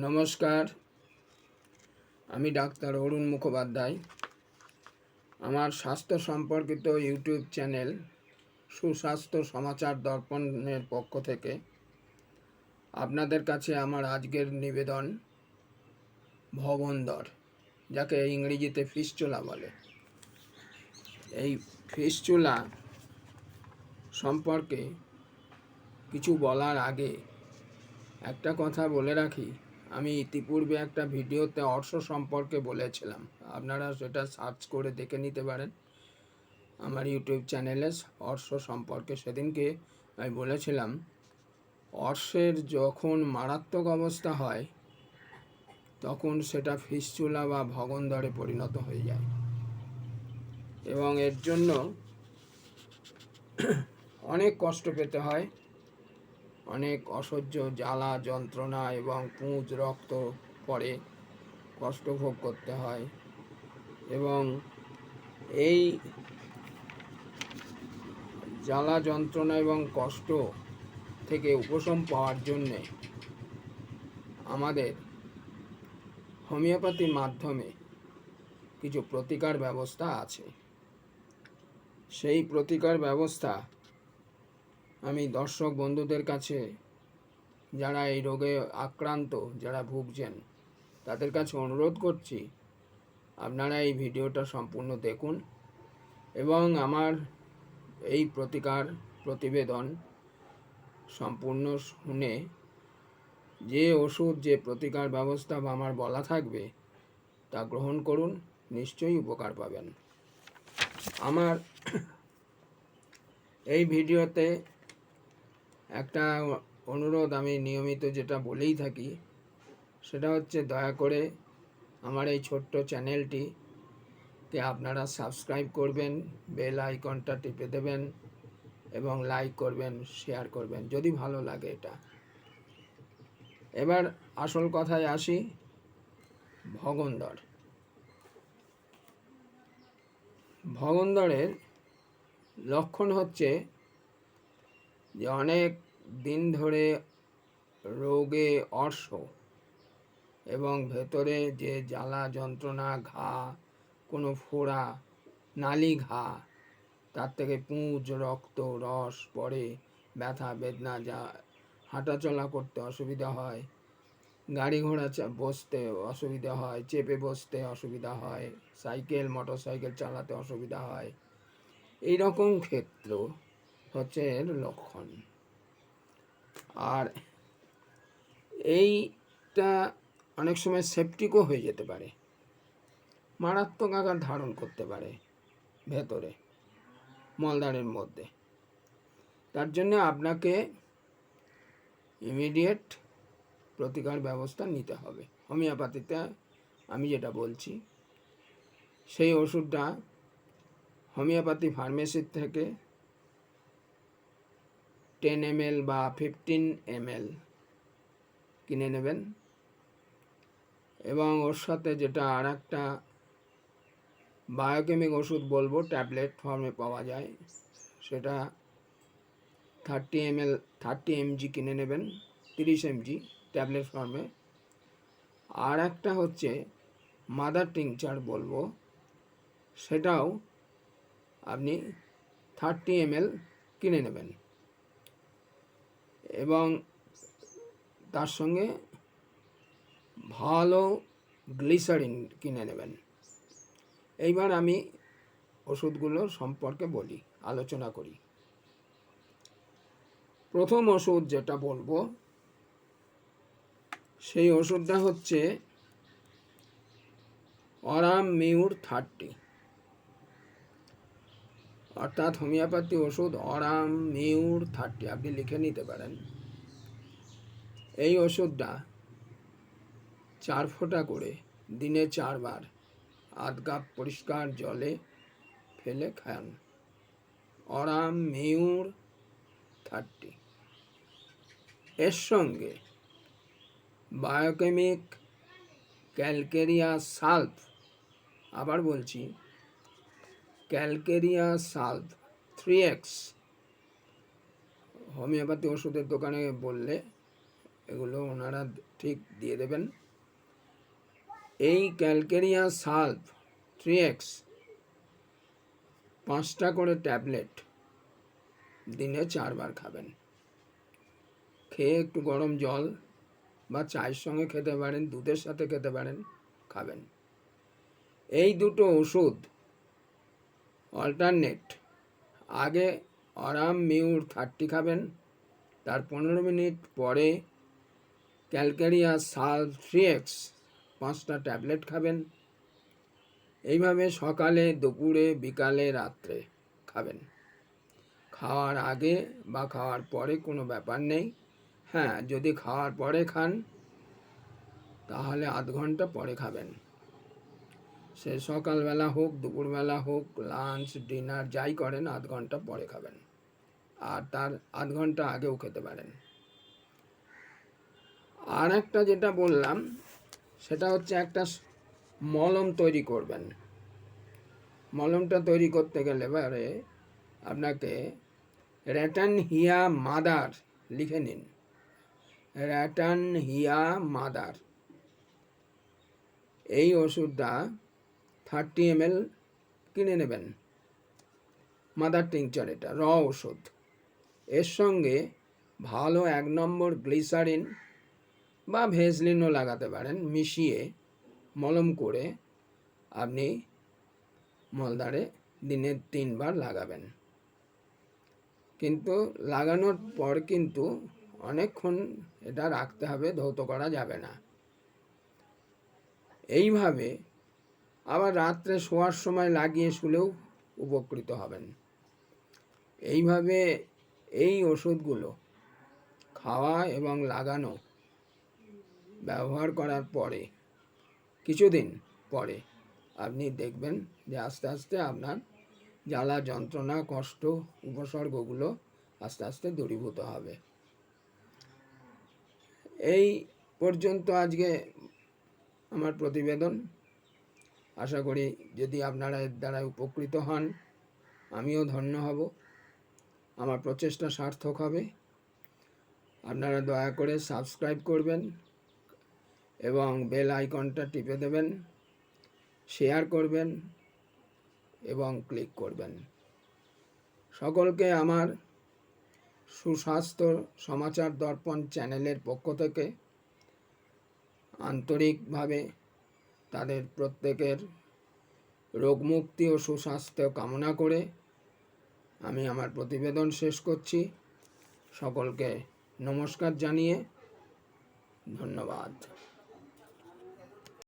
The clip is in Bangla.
নমস্কার, আমি ডাক্তার অরুণ মুখোপাধ্যায়। আমার স্বাস্থ্য সম্পর্কিত ইউটিউব চ্যানেল সুস্বাস্থ্য সমাচার দর্পণের পক্ষ থেকে আপনাদের কাছে আমার আজকের নিবেদন ভগন্দর, যাকে ইংরেজিতে ফিস্চুলা বলে। এই ফিস্চুলা সম্পর্কে কিছু বলার আগে একটা কথা বলে রাখি। আমি ইতিপূর্বে একটা ভিডিওতে অর্শ সম্পর্কে বলেছিলাম, আপনারা সেটা সার্চ করে দেখে নিতে পারেন আমার ইউটিউব চ্যানেলে। অর্শ সম্পর্কে সেদিনকে আমি বলেছিলাম, অর্শের যখন মারাত্মক অবস্থা হয় তখন সেটা ফিস্চুলা বা ভগন্দরে পরিণত হয়ে যায়, এবং এর জন্য অনেক কষ্ট পেতে হয়, অনেক অসহ্য জ্বালা যন্ত্রণা এবং পুঁজ রক্ত পড়ে, কষ্ট ভোগ করতে হয়। এবং এই জ্বালা যন্ত্রণা এবং কষ্ট থেকে উপশম পাওয়ার জন্যে আমাদের হোমিওপ্যাথির মাধ্যমে কিছু প্রতিকার ব্যবস্থা আছে। সেই প্রতিকার ব্যবস্থা আমি দর্শক বন্ধুদের কাছে, যারা এই রোগে আক্রান্ত, যারা ভুগছেন, তাদের কাছে অনুরোধ করছি, আপনারা এই ভিডিওটা সম্পূর্ণ দেখুন এবং আমার এই প্রতিবেদন সম্পূর্ণ শুনে যে ওষুধ, যে প্রতিকার ব্যবস্থা আমার বলা থাকবে তা গ্রহণ করুন, নিশ্চয়ই উপকার পাবেন। আমার এই ভিডিওতে একটা অনুরোধ আমি নিয়মিত যেটা বলেই থাকি, সেটা হচ্ছে দয়া করে আমার এই ছোট্ট চ্যানেলটিকে আপনারা সাবস্ক্রাইব করবেন, বেল আইকনটা টিপে দেবেন এবং লাইক করবেন, শেয়ার করবেন যদি ভালো লাগে এটা। এবার আসল কথায় আসি। ভগন্দরের লক্ষণ হচ্ছে যে অনেক দিন ধরে রোগে অর্শ এবং ভেতরে যে জ্বালা যন্ত্রণা, ঘা, কোনো ফোড়া, নালি ঘা, তার থেকে পুঁজ রক্ত রস পড়ে, ব্যথা বেদনা, যা হাঁটাচলা করতে অসুবিধা হয়, গাড়ি ঘোড়া বসতে অসুবিধা হয়, চেপে বসতে অসুবিধা হয়, সাইকেল মোটর সাইকেল চালাতে অসুবিধা হয়, এই রকম ক্ষেত্র হচ্ছে এর লক্ষণ। আর এইটা অনেক সময় সেপটিকও হয়ে যেতে পারে, মারাত্মক আকার ধারণ করতে পারে ভেতরে মলদ্বারের মধ্যে। তার জন্য আপনাকে ইমিডিয়েট প্রতিকার ব্যবস্থা নিতে হবে। হোমিওপ্যাথিতে আমি যেটা বলছি, সেই ওষুধটা হোমিওপ্যাথি ফার্মেসির থেকে 10 ml বা 15 ml কিনে নেবেন, এবং ওর সাথে যেটা আর একটা বায়োকেমিক ওষুধ বলবো, ট্যাবলেট ফর্মে পাওয়া যায়, সেটা 30 mg কিনে নেবেন, 30 mg ট্যাবলেট ফর্মে। আর একটা হচ্ছে মাদার টিংচার বলবো, সেটাও আপনি 30 ml কিনে নেবেন এবং তার সঙ্গে ভালো গ্লিসারিন কিনে নেবেন। এইবার আমি ওষুধগুলো সম্পর্কে বলি, আলোচনা করি। প্রথম ওষুধ যেটা বলবো, সেই ওষুধটা হচ্ছে অরাম মিউর 30, অর্থাৎ হোমিওপ্যাথি ওষুধ অরাম মিউর 30, আপনি লিখে নিতে পারেন। এই ওষুধটা 4 ফোঁটা করে দিনে 4 বার আধ কাপ পরিষ্কার জলে ফেলে খান। Aurum Muir 30। এর সঙ্গে বায়োকেমিক ক্যালকেরিয়া সালফ, আবার বলছি ক্যালকেরিয়া সালফ 3x, হোমিওপ্যাথি ওষুধের দোকানে বললে এগুলো ওনারা ঠিক দিয়ে দেবেন। এই ক্যালকেরিয়া সালভ 3x 5টা করে ট্যাবলেট দিনে 4 বার খাবেন। খেয়ে একটু গরম জল বা চায়ের সঙ্গে খেতে পারেন, দুধের সাথে খেতে পারেন, খাবেন। এই দুটো ওষুধ অল্টারনেট, আগে আরাম মিউর 30 খাবেন, তার 15 মিনিট পরে ক্যালকেরিয়া সালভ 3x 5টা ট্যাবলেট খাবেন। এইভাবে সকালে, দুপুরে, বিকালে, রাত্রে খাবেন। খাওয়ার আগে বা খাওয়ার পরে কোনো ব্যাপার নেই। হ্যাঁ, যদি খাওয়ার পরে খান তাহলে আধ ঘন্টা পরে খাবেন। সে সকালবেলা হোক, দুপুরবেলা হোক, লাঞ্চ, ডিনার যাই করেন, আধ ঘন্টা পরে খাবেন। আর তার আধ ঘন্টা আগেও খেতে পারেন। আর একটা যেটা বললাম সেটা হচ্ছে একটা মলম তৈরি করবেন। মলমটা তৈরি করতে গেলে এবারে আপনাকে র্যাটান হিয়া মাদার লিখে নিন। র্যাটান হিয়া মাদার, এই ওষুধটা 30 ml কিনে নেবেন। মাদার টিংচার, এটা র ওষুধ। এর সঙ্গে ভালো 1 নম্বর গ্লিসারিন বা ভেসলিনও লাগাতে পারেন, মিশিয়ে মলম করে আপনি মলদ্বারে দিনে 3 বার লাগাবেন। কিন্তু লাগানোর পর কিন্তু অনেকক্ষণ এটা রাখতে হবে, ধৌত করা যাবে না। এইভাবে আবার রাত্রে শোয়ার সময় লাগিয়ে শুলেও উপকৃত হবেন। এইভাবে এই ওষুধগুলো খাওয়া এবং লাগানো, ব্যবহার করার পরে কিছুদিন পরে আপনি দেখবেন যে আস্তে আস্তে আপনার জ্বালা, যন্ত্রণা, কষ্ট, উপসর্গগুলো আস্তে আস্তে দূরীভূত হবে। এই পর্যন্ত আজকে আমার প্রতিবেদন। আশা করি যদি আপনারা এর দ্বারা উপকৃত হন, আমিও ধন্য হব, আমার প্রচেষ্টা সার্থক হবে। আপনারা দয়া করে সাবস্ক্রাইব করবেন এবং বেল আইকনটা টিপে দেবেন, শেয়ার করবেন এবং ক্লিক করবেন। সকলকে আমার সুস্বাস্থ্য সমাচার দর্পণ চ্যানেলের পক্ষ থেকে আন্তরিকভাবে তাদের প্রত্যেকের রোগমুক্তি ও সুস্বাস্থ্য কামনা করে আমি আমার প্রতিবেদন শেষ করছি। সকলকে নমস্কার জানিয়ে ধন্যবাদ।